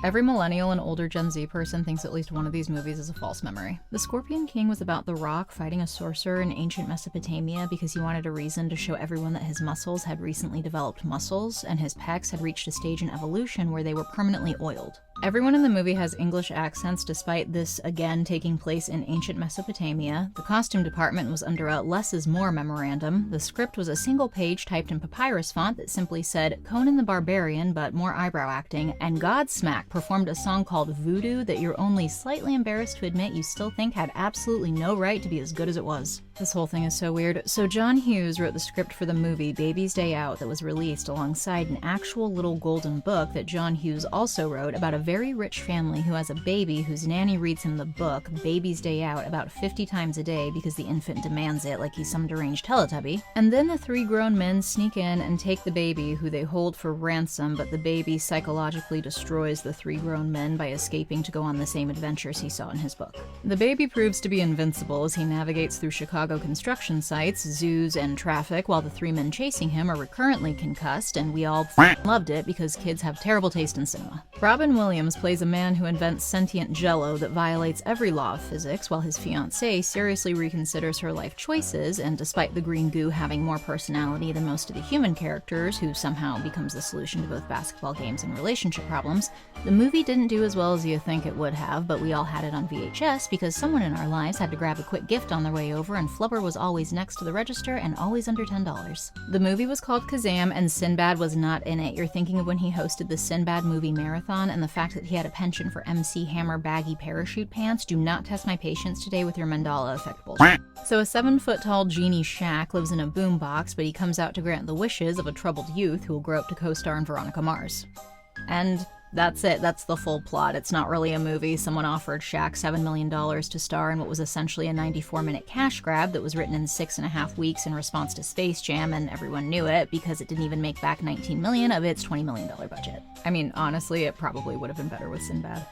Every millennial and older Gen Z person thinks at least one of these movies is a false memory. The Scorpion King was about The Rock fighting a sorcerer in ancient Mesopotamia because he wanted a reason to show everyone that his muscles had recently developed muscles, and his pecs had reached a stage in evolution where they were permanently oiled. Everyone in the movie has English accents despite this again taking place in ancient Mesopotamia. The costume department was under a less is more memorandum. The script was a single page typed in papyrus font that simply said Conan the Barbarian but more eyebrow acting, and Godsmack performed a song called Voodoo that you're only slightly embarrassed to admit you still think had absolutely no right to be as good as it was. This whole thing is so weird. So John Hughes wrote the script for the movie Baby's Day Out that was released alongside an actual little golden book that John Hughes also wrote about a very rich family who has a baby whose nanny reads him the book Baby's Day Out about 50 times a day because the infant demands it like he's some deranged Teletubby. And then the three grown men sneak in and take the baby, who they hold for ransom, but the baby psychologically destroys the three grown men by escaping to go on the same adventures he saw in his book. The baby proves to be invincible as he navigates through Chicago construction sites, zoos, and traffic while the three men chasing him are recurrently concussed, and we all loved it because kids have terrible taste in cinema. Robin Williams plays a man who invents sentient jello that violates every law of physics while his fiancée seriously reconsiders her life choices, and despite the green goo having more personality than most of the human characters, who somehow becomes the solution to both basketball games and relationship problems, the movie didn't do as well as you think it would have, but we all had it on VHS because someone in our lives had to grab a quick gift on their way over, and Flubber was always next to the register and always under $10. The movie was called Kazam, and Sinbad was not in it. You're thinking of when he hosted the Sinbad movie marathon, and the fact that he had a penchant for MC Hammer baggy parachute pants. Do not test my patience today with your Mandela effect bullshit. So a 7-foot-tall genie Shaq lives in a boombox, but he comes out to grant the wishes of a troubled youth who will grow up to co-star in Veronica Mars. And that's it. That's the full plot. It's not really a movie. Someone offered Shaq $7 million to star in what was essentially a 94-minute cash grab that was written in 6.5 weeks in response to Space Jam, and everyone knew it because it didn't even make back $19 million of its $20 million budget. I mean, honestly, it probably would have been better with Sinbad.